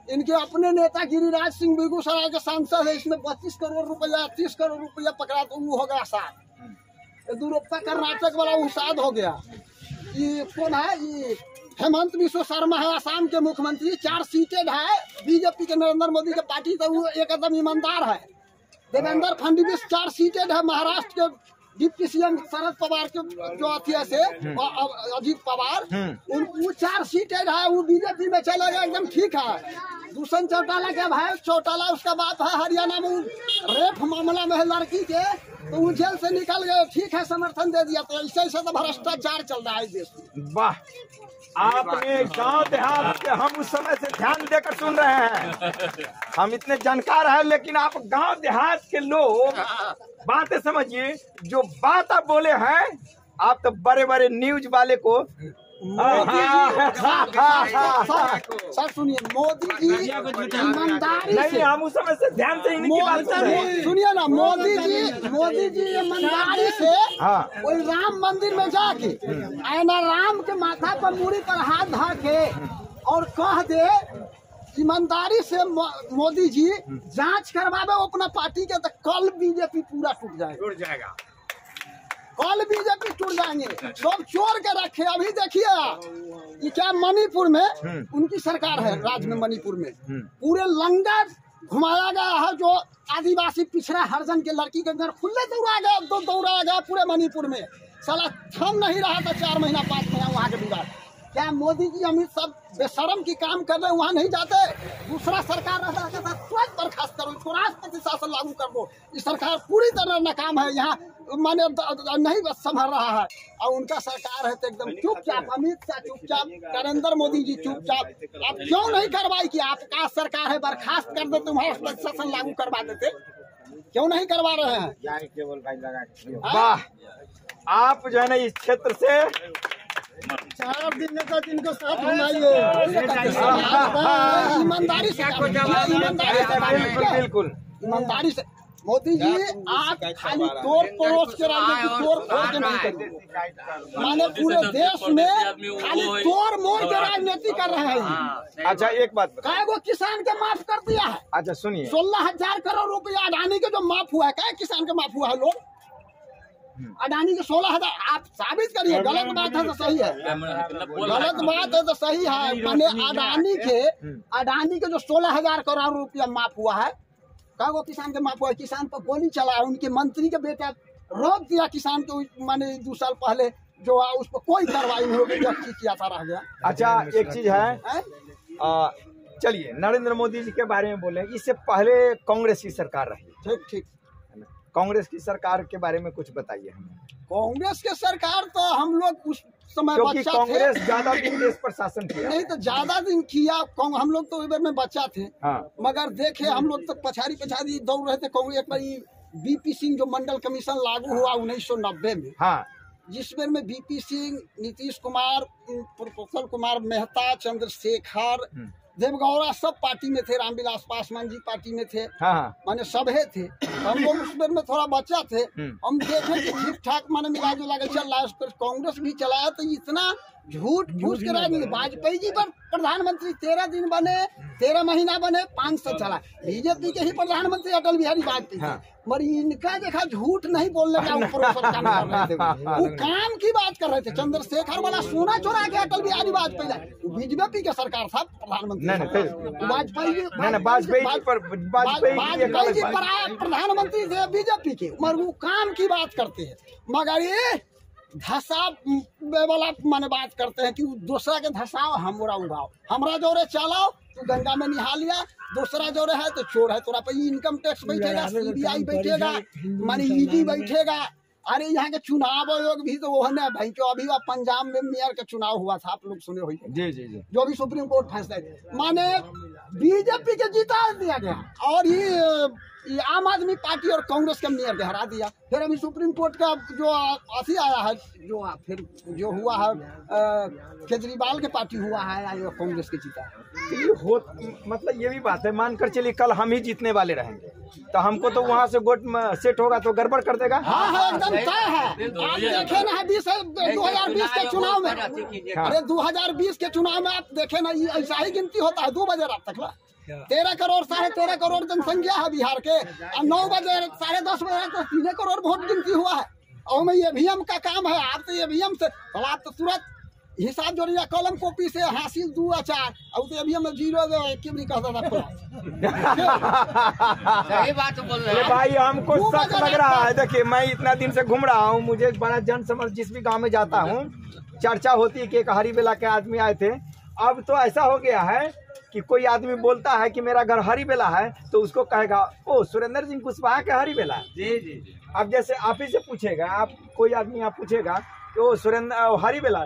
इनके अपने नेता गिरिराज सिंह बेगूसराय के सांसद है, इसमें 25 करोड़ रुपया, 30 करोड़ रुपया पकड़ा, तो वो हो गया साथ। येदियुरप्पा कर्नाटक वाला वो साथ हो गया। ये कौन है? ये हेमंत बिश्व शर्मा है, असम के मुख्यमंत्री, 4 सीटेड है बीजेपी के, नरेंद्र मोदी के पार्टी, तो वो एकदम ईमानदार है। देवेंद्र फडणवीस 4 सीटेड है, महाराष्ट्र के डिप्टी सीएम शरद पवार के जो अथिया से अजीत पवार, वो 4 सीटेड है, वो बीजेपी में चला गया, एकदम ठीक है। दुष्यंत चौटाला के भाई, चौटाला उसका बाप है, हरियाणा में रेप मामला में है लड़की के, तो वो जेल से निकल गए, ठीक है, समर्थन दे दिया। तो ऐसे ऐसे तो भ्रष्टाचार चल रहा है देश में। वाह, आपने गांव देहात के हम उस समय से ध्यान देकर सुन रहे हैं, हम इतने जानकार हैं, लेकिन आप गांव देहात के लोग बातें समझिए। जो बात आप बोले हैं, आप तो बड़े बड़े न्यूज वाले को सर सुनिए, मोदी जी ईमानदारी नहीं, हम उस समय से ध्यान से इनकी बात सुन रहे हैं। सुनिए ना, मोदी जी ईमानदारी से कोई राम मंदिर में जाके आयना राम के माथा पर मूड़ी पर हाथ धर के और कह दे, ईमानदारी से मोदी जी जांच करवावे अपना पार्टी के, तो कल बीजेपी पूरा टूट जाएगा। कल बीजेपी टूट जाएंगे। सब चोर के रखे। अभी देखिए ये क्या मणिपुर में उनकी सरकार है, राज्य में मणिपुर में पूरे लंगर घुमाया गया है, जो आदिवासी पिछड़ा हरिजन के लड़की के घर खुले दौड़ाया गया पूरे मणिपुर में। साला थम नहीं रहा था 4 महीना 5 महीना वहाँ के विवाद। क्या मोदी जी अमित सब बेशरम की काम कर रहे, वहाँ नहीं जाते? दूसरा सरकार रहता था तुरंत बर्खास्त करो, राष्ट्रपति शासन लागू कर दो। ये सरकार पूरी तरह नाकाम है, यहाँ माने नहीं संभल रहा है। और उनका सरकार है तो एकदम चुपचाप, अमित शाह चुपचाप, नरेंद्र मोदी जी चुपचाप। आप क्यों नहीं कार्रवाई की? आपका सरकार है, बर्खास्त कर देते, तुम्हारा शासन लागू करवा देते, क्यों नहीं करवा रहे हैं? वाह, आप जो है ना इस क्षेत्र से 4 दिन तक इनको साथ घुमाइए, ईमानदारी से, बिल्कुल ईमानदारी से। मोदी जी आप खाली तोड़ पड़ोस के राजनीति तोड़ फोड़ के नहीं करेंगे, माने पूरे देश में खाली तोड़ मोड़ के राजनीति कर रहे हैं। अच्छा एक बात बताइए, कई गो किसान के माफ कर दिया है। अच्छा सुनिए, 16,000 करोड़ रुपया अडानी के जो माफ हुआ है, क्या किसान के माफ हुआ है? लोग अडानी के 16,000 आप साबित करिए। गलत बात है तो सही है, गलत बात है तो सही है। मैंने अडानी के जो 16,000 करोड़ रुपया माफ हुआ है, क्या वो किसान के माफ हुआ है? किसान पर गोली चला है, उनके मंत्री के बेटा रोक दिया किसान को, माने 2 साल पहले जो है उस पर कोई कार्रवाई नहीं होगी, जब किया था रह गया। अच्छा एक चीज है, चलिए नरेंद्र मोदी जी के बारे में बोले, इससे पहले कांग्रेस की सरकार रही, ठीक ठीक, कांग्रेस की सरकार के बारे में कुछ बताइए हमें। कांग्रेस के सरकार तो हम लोग उस समय क्योंकि बच्चा कांग्रेस थे, ज्यादा दिन देश पर शासन किया। नहीं तो ज्यादा दिन किया, हम लोग तो इधर में बच्चा थे। हाँ। मगर देखे हम लोग तो पछाड़ी दौड़ रहे थे। कांग्रेस एक बार बीपी सिंह जो मंडल कमीशन लागू हुआ 1990 में, हाँ, जिसमें में बीपी सिंह, नीतीश कुमार, प्रोफेसर कुमार मेहता, चंद्रशेखर, देवगौड़ा सब पार्टी में थे, रामविलास पासवान जी पार्टी में थे, हाँ, माने सभे थे। हम लोग उसमें में थोड़ा बच्चा थे, हम देखे कि ठीक ठाक माने मिला जुला के चल रहा है। उस पर कांग्रेस भी चलाया तो इतना झूठ फूस के राजनीति। वाजपेयी जी पर प्रधानमंत्री 13 दिन बने, 13 महीना बने, 5 साल चला। बीजेपी के ही प्रधानमंत्री अटल बिहारी वाजपेयी, हाँ। मगर इनका देखा झूठ नहीं बोलने का ऊपर काम कर रहे थे, वो काम की बात कर रहे थे। चंद्रशेखर वाला सोना चोरा के अटल बिहारी वाजपेयी, बीजेपी का सरकार था प्रधानमंत्री, वाजपेयी जी प्रधानमंत्री थे बीजेपी के, मगर वो काम की बात करते हैं। मगर ये धसा वाला माने बात करते हैं कि दूसरा के धसाओ हमरा उड़ाओ, हमरा जोरे चलाओ, तू गंगा में निहा लिया, दूसरा जोरे है तो चोर है, तोरा पे इनकम टैक्स बैठेगा, सीबीआई बैठेगा, माने ईडी बैठेगा। अरे यहाँ के चुनाव आयोग भी तो वो है भाई, जो अभी पंजाब में मेयर का चुनाव हुआ था, आप लोग सुने हुए, जी जी जी, जो भी सुप्रीम कोर्ट फैसला माने बीजेपी के जिता दिया गया, और ये आम आदमी पार्टी और कांग्रेस के मेयर के हरा दिया। फिर अभी सुप्रीम कोर्ट का जो अथी आया है, फिर जो हुआ है केजरीवाल के पार्टी हुआ है, कांग्रेस के जीता है। तो ये हो, मतलब ये भी बात है, मानकर चलिए कल हम ही जीतने वाले रहेंगे तो हमको तो वहाँ से वोट सेट होगा तो गड़बड़ कर देगा। हाँ हाँ एकदम तय है। आप देखे ना 2020 के चुनाव में, अरे 2020 के चुनाव में आप देखे ना, ये ऐसा ही गिनती होता है 2 बजे रात तक ला। 13 करोड़ 13.5 करोड़ जनसंख्या है बिहार के, और 9 बजे 10:30 बजे तो 3 करोड़ वोट गिनती हुआ है। और में ईवीएम का काम है, आप तो ईवीएम से आप तो तुरंत हिसाब जोड़िया, कलम कॉपी से हासिल 2 और 4, और तो ईवीएम में 0 नहीं कहता था। सही बात बोल रहे हैं भाई, हमको शक लग रहा है। देखिए मैं इतना दिन से घूम रहा हूँ, मुझे बड़ा जन समझ, जिस भी गाँव में जाता हूँ चर्चा होती है कि एक हरीबेला के आदमी आए थे। अब तो ऐसा हो गया है कि कोई आदमी बोलता है कि मेरा घर हरीबेला है तो उसको कहेगा ओ सुरेंद्र सिंह कुशवाहा के हरीबेला। जी जी जी। अब जैसे आप ही से पूछेगा, आप कोई आदमी आप पूछेगा कि ओ हरीबेला,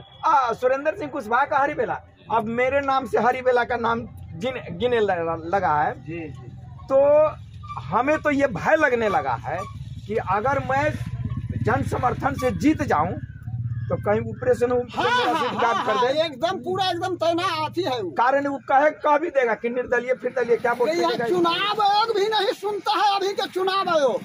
सुरेंद्र सिंह कुशवाहा का हरीबेला। अब मेरे नाम से हरीबेला का नाम गिने लगा है जी। तो हमें तो ये भय लगने लगा है कि अगर मैं जन समर्थन से जीत जाऊं तो कहीं ऑपरेशन कर दे, एकदम पूरा एकदम तैनात ही है। कारण वो कह भी देगा कि निर्दलीय फिर क्या बोलते, चुनाव आयोग भी नहीं सुनता है अभी के चुनाव आयोग,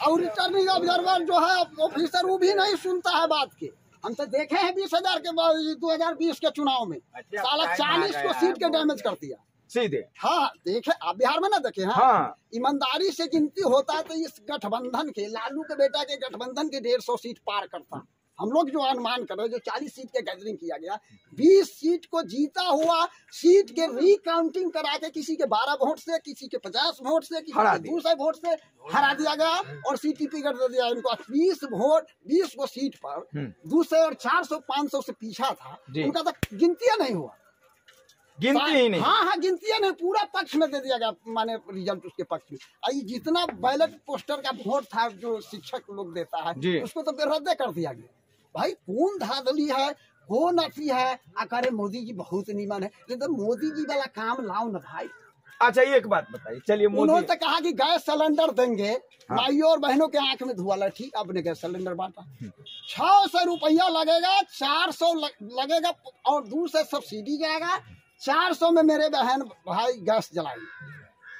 और रिटर्निंग ऑब्जर्वर जो है ऑफिसर वो भी नहीं सुनता है बात के। हम तो देखे हैं 20,000 के 2020 के चुनाव में साला 40 को सीट के डैमेज कर दिया सीधे। हाँ देखे, आप बिहार में ना देखे। हाँ, ईमानदारी से गिनती होता है तो इस गठबंधन के, लालू के बेटा के गठबंधन के 150 सीट पार करता। हम लोग जो अनुमान कर रहे हैं, जो 40 सीट के गैदरिंग किया गया, 20 सीट को जीता हुआ सीट के रिकाउंटिंग करा के किसी के 12 वोट से, किसी के 50 वोट से, किसी के 200 वोट से हरा दिया गया और सीटीपी कर दिया इनको। 20 को सीट पर 200 और 400 500 से पीछा था, उनका तो गिनतियां नहीं हुआ, गिनती ही नहीं। हाँ गिनतियां नहीं, पूरा पक्ष में दे दिया गया, माने रिजल्ट उसके पक्ष में। जितना बैलेट पोस्टर का वोट था जो शिक्षक लोग देता है उसको तो रद्द कर दिया गया। भाई कौन धांधली है, कौन अथी है, अरे मोदी जी बहुत नीमन है, लेकिन मोदी जी वाला काम लाओ ना भाई। अच्छा एक बात बताइए, चलिए उन्होंने तो कहा कि गैस सिलेंडर देंगे, माइयों और बहनों के आंख में धुआं। ठीक, आपने गैस सिलेंडर बांटा, 600 रुपया लगेगा, 400 लगेगा और दूर से सब्सिडी जाएगा, 400 में मेरे बहन भाई गैस जलाएंगे।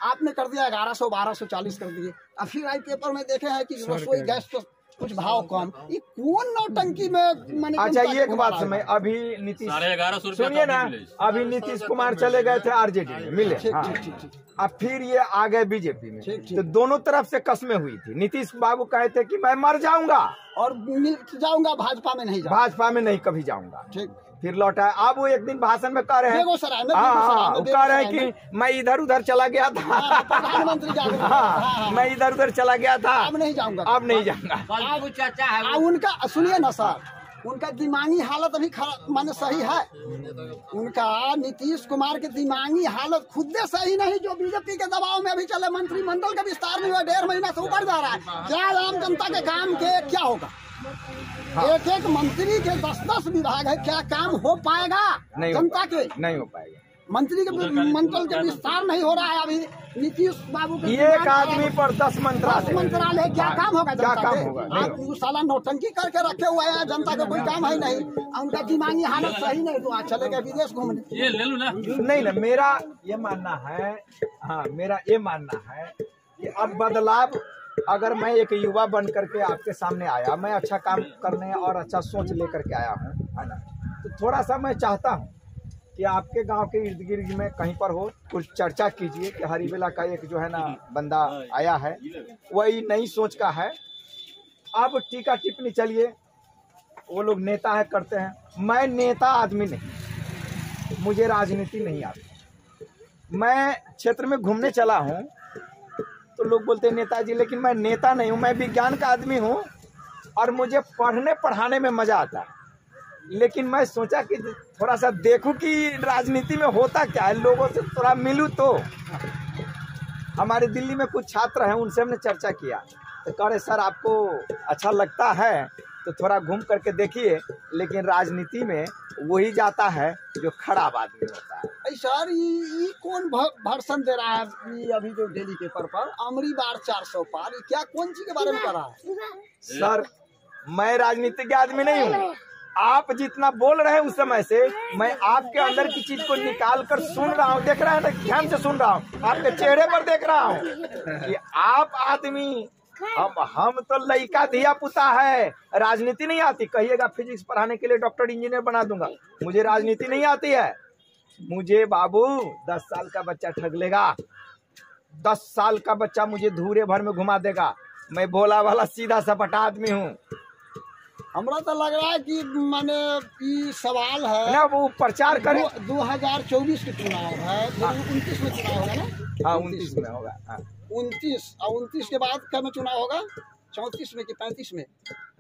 आपने कर दिया 1100 1240 कर दिए। अब फिर आई पेपर में देखे हैं कि रसोई गैस तो कुछ भाव कम, ये कौन नौटंकी में मैंने। अच्छा ये एक बात समझ, अभी नीतीश 1150 सुनिए ना, अभी नीतीश कुमार चले गए थे आरजेडी में, मिले ठीक हाँ। ठीक ठीक ठीक अब फिर ये आ गए बीजेपी में, ठीक, ठीक। तो दोनों तरफ से कस्में हुई थी। नीतीश बाबू कहे थे कि मैं मर जाऊंगा और मिल जाऊंगा, भाजपा में नहीं जाऊंगा। भाजपा में नहीं कभी जाऊंगा। ठीक, फिर लौटा। अब वो एक दिन भाषण में कह रहे हैं, बेगूसराय में, हाँ बेगूसराय में, वो कह रहे हैं बेगूसराय कि मैं इधर उधर चला गया था, हाँ, प्रधानमंत्री जाकर हाँ, मैं इधर उधर चला गया था, अब नहीं जाऊंगा, अब नहीं जाऊंगा। उनका सुनिए ना सर, उनका दिमागी हालत अभी माने सही है। उनका नीतीश कुमार की दिमागी हालत खुद सही नहीं, जो बीजेपी के दबाव में अभी चले। मंत्रिमंडल का विस्तार नहीं हुआ, 1.5 महीना से ऊपर जा रहा है। क्या आम जनता के काम के क्या होगा? हाँ। एक एक मंत्री के 10-10 विभाग है, क्या काम हो पाएगा जनता के? नहीं हो पाएगा। मंत्री के मंडल के विस्तार नहीं हो रहा है अभी। नीतीश बाबू के एक आदमी पर 10 मंत्रालय, क्या काम होगा? क्या काम होगा? आप साला नौटंकी करके रखे हुए हैं, जनता का कोई काम है नहीं। उनका दिमागी हालत सही नहीं, तो आज चले गए विदेश घूमने। ये ले लो ना। नहीं ना, मेरा ये मानना है, हाँ मेरा ये मानना है कि अब बदलाव, अगर मैं एक युवा बन करके आपके सामने आया, मैं अच्छा काम करने और अच्छा सोच लेकर के आया हूँ, है ना, तो थोड़ा सा मैं चाहता हूँ कि आपके गांव के इर्द गिर्द में कहीं पर हो कुछ चर्चा कीजिए कि हरिबेला का एक जो है ना बंदा आया है, वही नई सोच का है। अब टीका टिप्पणी चलिए, वो लोग नेता है करते हैं, मैं नेता आदमी नहीं, मुझे राजनीति नहीं आती। मैं क्षेत्र में घूमने चला हूँ तो लोग बोलते हैं नेताजी, लेकिन मैं नेता नहीं हूँ, मैं विज्ञान का आदमी हूँ और मुझे पढ़ने पढ़ाने में मजा आता है। लेकिन मैं सोचा कि थोड़ा सा देखूं कि राजनीति में होता क्या है, लोगों से थोड़ा मिलूं। तो हमारे दिल्ली में कुछ छात्र हैं, उनसे हमने चर्चा किया, तो कह रहे सर आपको अच्छा लगता है तो थोड़ा घूम करके देखिए, लेकिन राजनीति में वही जाता है जो खराब आदमी होता है। अरे सर ये कौन भाषण दे रहा है? ये अभी जो डेली पेपर पर अमरी बार 400 पार, ये क्या कौन सी के बारे में कर रहा है? सर मैं राजनीतिक आदमी नहीं हूँ। आप जितना बोल रहे हैं उस समय से मैं आपके अंदर की चीज को निकाल कर सुन रहा हूँ, देख रहा है ना, ध्यान से सुन रहा हूँ, आपके चेहरे पर देख रहा हूँ कि आप आदमी, हम तो लड़का धिया पुता है, राजनीति नहीं आती। कहिएगा फिजिक्स पढ़ाने के लिए डॉक्टर इंजीनियर बना दूंगा, मुझे राजनीति नहीं आती है। मुझे बाबू 10 साल का बच्चा ठग लेगा, 10 साल का बच्चा मुझे धूरे भर में घुमा देगा। मैं भोला वाला सीधा सपाटा आदमी हूँ। हमरा तो लग रहा है कि माने ये सवाल है ना, वो प्रचार करें। 2024 के चुनाव है, 29 में चुनाव होगा ना? हाँ 29 में होगा। हाँ 29 और 29 के बाद कब में चुनाव होगा? 34 में कि 35 में?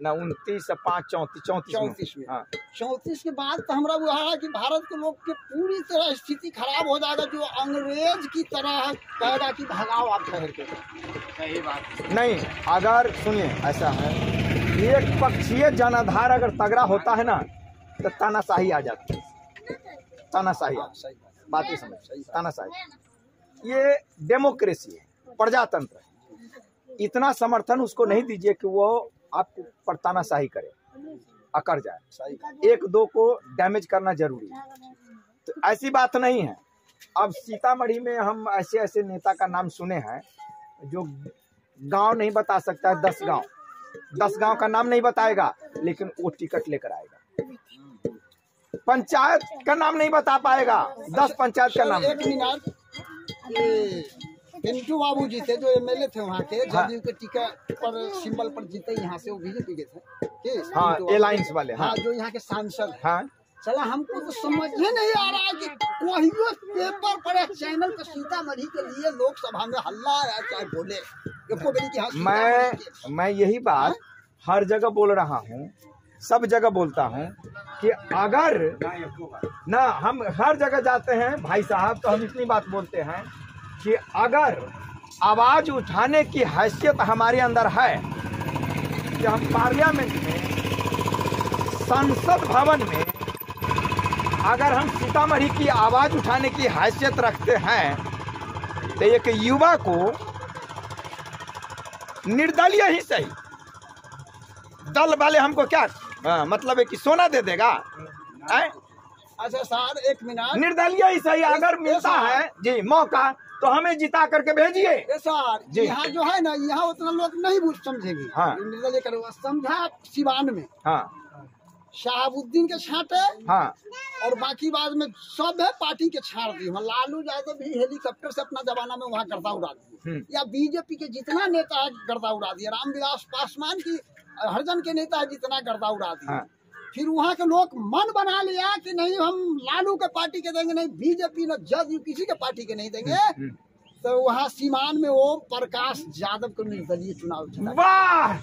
ना 29 से 5 34 में। हाँ 34 के बाद तो हमरा वो है कि भारत के लोग के पूरी तरह स्थिति खराब हो जाएगा, जो अंग्रेज की तरह कहेगा कि भगाओ आप ठहर के। सही बात। नहीं, अगर सुनिए ऐसा है, एक पक्षीय जनाधार अगर तगड़ा होता है ना तो तानाशाही आ जाती है। तानाशाही सही बात ही समझ, तानाशाही ये डेमोक्रेसी है, प्रजातंत्र है। इतना समर्थन उसको नहीं दीजिए कि वो आपको पर तानाशाही करे, अकड़ जाए। सही, 1-2 को डैमेज करना जरूरी है, तो ऐसी बात नहीं है। अब सीतामढ़ी में हम ऐसे ऐसे नेता का नाम सुने हैं जो गांव नहीं बता सकता है, 10 गांव का नाम नहीं बताएगा, लेकिन वो टिकट लेकर आएगा। पंचायत का नाम नहीं बता पाएगा, 10 पंचायत का नाम। एक मिनट, पिंटू बाबू जी थे जो एमएलए थे वहाँ के, जदयू के टिकट पर सिंबल पर जीते, यहाँ से वो बीजेपी के थे। हाँ एलायंस वाले। हाँ जो यहाँ के सांसद। हाँ चला हमको तो समझ ही नहीं आ रहा है कि कोई पेपर पर एक चैनल पर सीतामढ़ी के लिए लोकसभा में हल्ला है, चाहे बोले मैं यही बात हर जगह बोल रहा हूँ, सब जगह बोलता हूँ कि अगर ना हम हर जगह जाते हैं भाई साहब, तो हम इतनी बात बोलते हैं कि अगर आवाज उठाने की हैसियत हमारे अंदर है कि हम पार्लियामेंट में, संसद भवन में अगर हम सीतामढ़ी की आवाज उठाने की हैसियत रखते हैं, तो एक युवा को निर्दलीय ही सही, दल वाले हमको क्या मतलब है कि सोना दे देगा? अच्छा सर एक मिनट, निर्दलीय ही सही अगर मिलता है जी मौका, तो हमें जिता करके भेजिए। ये सर जी। यहाँ जो है ना, यहाँ उतना लोग नहीं बुझ समझेंगे। हाँ। निर्दलीय करो समझा सिवान में हाँ शहाबुद्दीन के छांटे हाँ और बाकी बाद में सब है पार्टी के छाड़ दिए। लालू यादव भी हेलीकॉप्टर से अपना जमाना में वहाँ गर्दा उड़ा दिए, या बीजेपी के जितना नेता है गर्दा उड़ा दिया, रामविलास पासवान की हरिजन के नेता है जितना गर्दा उड़ा दिया। हाँ। फिर वहाँ के लोग मन बना लिया कि नहीं हम लालू के पार्टी के देंगे, नहीं बीजेपी न जदयू किसी के पार्टी के नहीं देंगे। तो वहाँ सीमान में ओम प्रकाश यादव को निर्दलीय चुनाव जीता। वाह,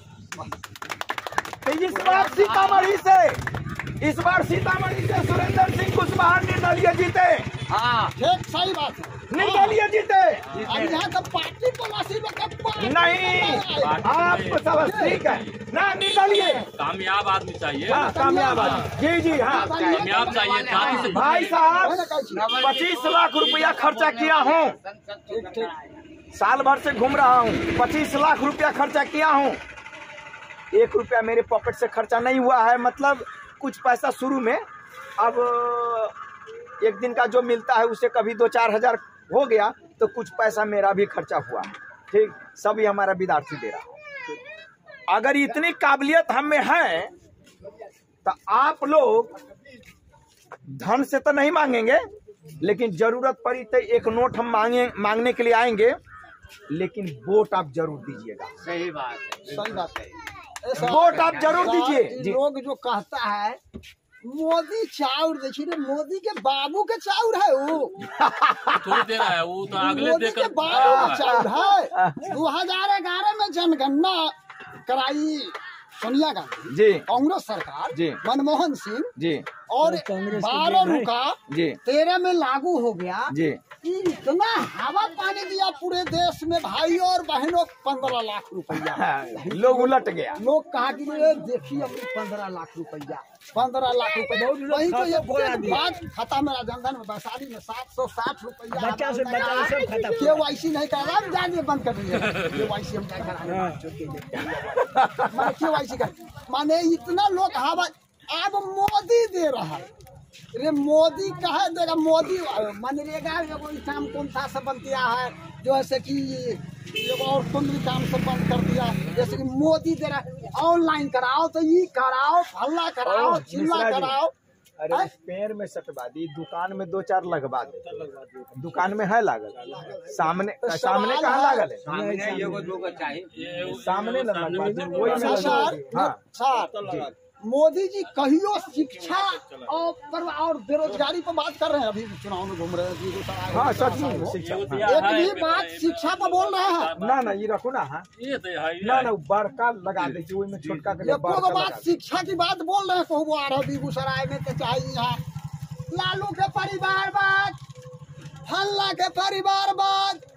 तो इस बार सीतामढ़ी से सुरेंद्र सिंह कुशवाहा निर्दलीय जीते। ठीक सही बात है, निर्दलीय जीते। अब यहाँ तो पार्टी पॉलिसी में नहीं, आपको सब ठीक है ना, निर्दलीय कामयाब आदमी चाहिए। हाँ, कामयाब आदमी। जी जी हाँ, कामयाब चाहिए जाति से। भाई साहब 25 लाख रुपया खर्चा किया हूँ, साल भर से घूम रहा हूँ, 25 लाख रुपया खर्चा किया हूँ। 1 रुपया मेरे पॉकेट से खर्चा नहीं हुआ है। मतलब कुछ पैसा शुरू में, अब एक दिन का जो मिलता है उसे कभी 2-4 हजार हो गया, तो कुछ पैसा मेरा भी खर्चा हुआ। ठीक, सभी हमारा विद्यार्थी दे रहा है। अगर इतनी काबिलियत हम में है तो आप लोग धन से तो नहीं मांगेंगे, लेकिन जरूरत पड़ी तो एक नोट हम मांगने के लिए आएंगे, लेकिन वोट आप जरूर दीजिएगा। सही बात है, सही बात है। वोट आप जरूर दीजिए। जी। लोग जो कहता है मोदी चाउर, देखिए मोदी के बाबू के चाउर है वो थोड़ी दे रहा है, वो तो अगले मोदी देकर के बाबू का चाउर है। 2011 में जनगणना कराई सोनिया गांधी जी कांग्रेस सरकार जी। मनमोहन सिंह जी और 12 रुका जी 13 में लागू हो गया। जी। इतना हवा पानी दिया पूरे देश में भाइयों और बहनों, 15 लाख रुपया। लोग उलट गया। लोग कहा कि ये देखिए अपनी 15 लाख रुपया, 15 लाख रुपया। वही तो ये बात खाता मेरा जनधन में वैशाली में 760 रुपया बच्चा से बच्चा सब खाता। KYC नहीं करा, जाने बंद कर दिया KYC हम क्या कराने KYC का। माने इतना लोग हवा, अब मोदी दे रहा है। अरे मोदी कहा देगा, मोदी मनरेगा एगो काम कौन सा सब बंद किया है, जैसे कि एगो और कौन भी काम सब बंद कर दिया। जैसे कि मोदी दे रहा है ऑनलाइन कराओ, तो ये कराओ, फल्ला कराओ, चिल्ला कराओ। अरे पैर में सटवा दी, दुकान में 2-4 लगवा दे। दुकान में है लागल, सामने कहाँ लागल है? सामने लगवा दे, वही में लगवा दे। हाँ मोदी जी कहियो शिक्षा और बेरोजगारी पर बात कर रहे हैं। अभी चुनाव में घूम रहे हैं। हाँ सच में शिक्षा। एक भी बात शिक्षा पर बोल रहे हैं ना ये रखो ना। हाँ ना बड़का लगा दीजिए, वही में छोटका के एको बात शिक्षा की बात बोल रहे हैं। कहू आ रहा बेगूसराय में तो चाहिए यहाँ लालू के परिवार बात, हल्ला के परिवार बात।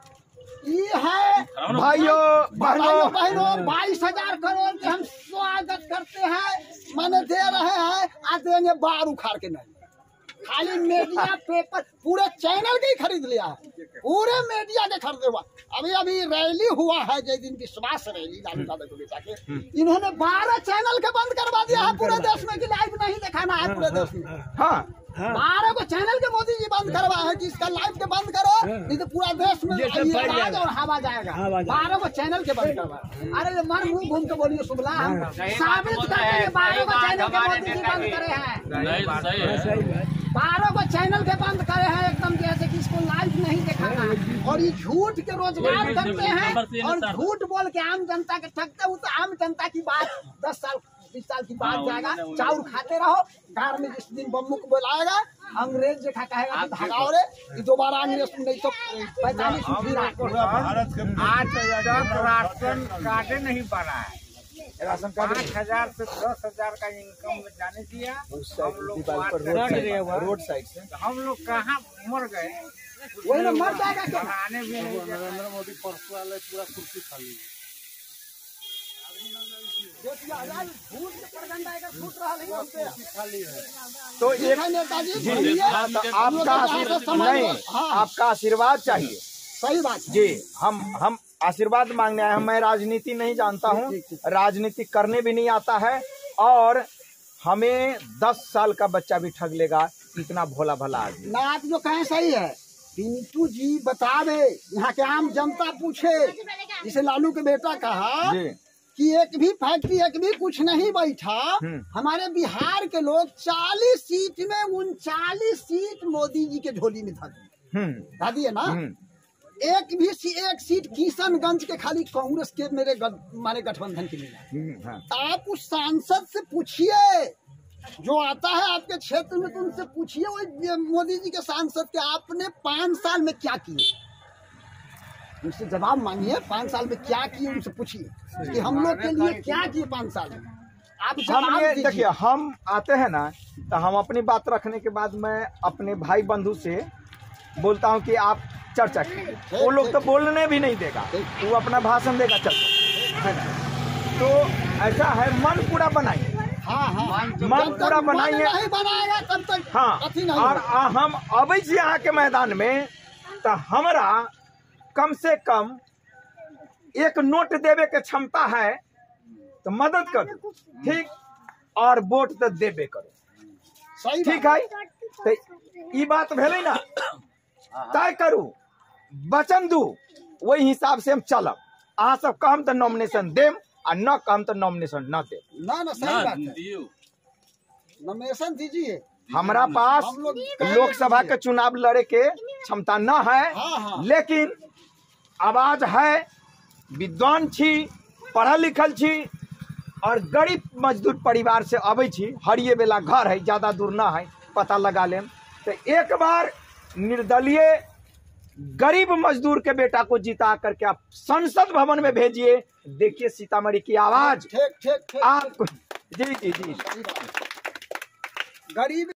ये है भाइयों बहनों, 22,000 करोड़ के हम स्वागत करते हैं, माने दे रहे हैं। आ देंगे बार उखाड़ के नहीं, खाली मीडिया पेपर पूरे चैनल के ही खरीद लिया है, पूरे मीडिया के खरीदे हुआ। अभी रैली हुआ है जिस दिन विश्वास रैली लालू यादव को लेकर के, इन्होंने 12 चैनल के बंद करवा दिया है पूरे देश में कि लाइव नहीं दिखाना है पूरे देश में। हाँ 12 को चैनल के मोदी जी बंद करवा है कि इसका लाइव के बंद करो, नहीं तो पूरा देश में आवाज और हवा जाएगा। 12 को चैनल के बंद करवा। अरे मन मुंह घूम के बोलिए शुभला, साबित करके 12 को चैनल के मोदी जी बंद करे हैं। 12 को चैनल के बंद करे हैं एकदम, जैसे कि इसको लाइव नहीं दिखाना है। और ये झूठ के रोजगार करते हैं और झूठ बोल के आम जनता के ठगते। वो तो आम जनता की बात 10 साल 20 साल की बात जाएगा। चाउर खाते रहो, कार में जिस दिन बम्बू को बुलाएगा अंग्रेज देखा कहेगा कि भगाओ रे, ये दोबारा अंग्रेज नहीं तो 45 भारत के 8,000 राशन कार्ड नहीं बना है। राशन कार्ड 5,000 से 10,000 का इनकम में जाने दिया। हम लोग रोड साइड से हम लोग कहाँ मर गए, वही ना मर जाएगा क्या? बनाने भी नहीं दिया। नरेंद्र मोदी परसों वाले पूरा कुर्सी खाली झूठ के प्रगंडा अगर फूट रहा है हम पे खाली है। तो एक नेताजी जी बोलिए। आपका आशीर्वाद चाहिए। सही बात है। जी हम आशीर्वाद मांगने आए हैं। मैं राजनीति नहीं जानता हूँ, राजनीति करने भी नहीं आता है, और हमें 10 साल का बच्चा भी ठग लेगा, इतना भोला भला आदमी। ना आप जो कहें सही है, पिंटू जी बतावे, यहाँ के आम जनता पूछे, जिसे लालू के बेटा कहा जी कि एक भी फैक्ट्री एक भी कुछ नहीं बैठा। हमारे बिहार के लोग 40 सीट में 39 सीट मोदी जी के झोली में था दिए ना। एक सीट किशनगंज के खाली कांग्रेस के मेरे माने गठबंधन के मिला। आप उस सांसद से पूछिए जो आता है आपके क्षेत्र में, तो उनसे पूछिए वो मोदी जी के सांसद के आपने 5 साल में क्या किए, उनसे जवाब मांगिए। 5 साल में क्या किए उनसे पूछिए कि हम लोग के लिए क्या किए 5 साल में। आप हम ये देखिए, हम आते हैं ना तो हम अपनी बात रखने के बाद मैं अपने भाई बंधु से बोलता हूं कि आप चर्चा कीजिए। वो लोग तो बोलने भी नहीं देगा, वो अपना भाषण देगा, चल है ना। तो ऐसा है, मन पूरा बनाइए। हाँ मन पूरा बनाइए, नहीं बनाएगा तब तक हाँ। और हम अभी से यहाँ के मैदान में तो हमारा कम से कम एक नोट देवे के क्षमता है तो मदद करो, ठीक, और वोट तो देवे करो, ठीक है। तो ये बात भेले ना, तय करू, वचन दू, वही हिसाब से हम चलब। अहाँ सब कहम तो नॉमिनेशन देम और न कहम तो नॉमिनेशन न दे। ना सही बात है, नॉमिनेशन दीजिए। हमारा पास लोकसभा के चुनाव लड़े के क्षमता न है, लेकिन आवाज है, विद्वान छी, पढ़ल लिखल छी और गरीब मजदूर परिवार से अबै छी। हरिये बेला घर है, ज्यादा दूर ना है, पता लगा लेम। तो एक बार निर्दलीय गरीब मजदूर के बेटा को जिता करके आप संसद भवन में भेजिए। देखिए सीतामढ़ी की आवाज ठीक आप जी जी जी गरीब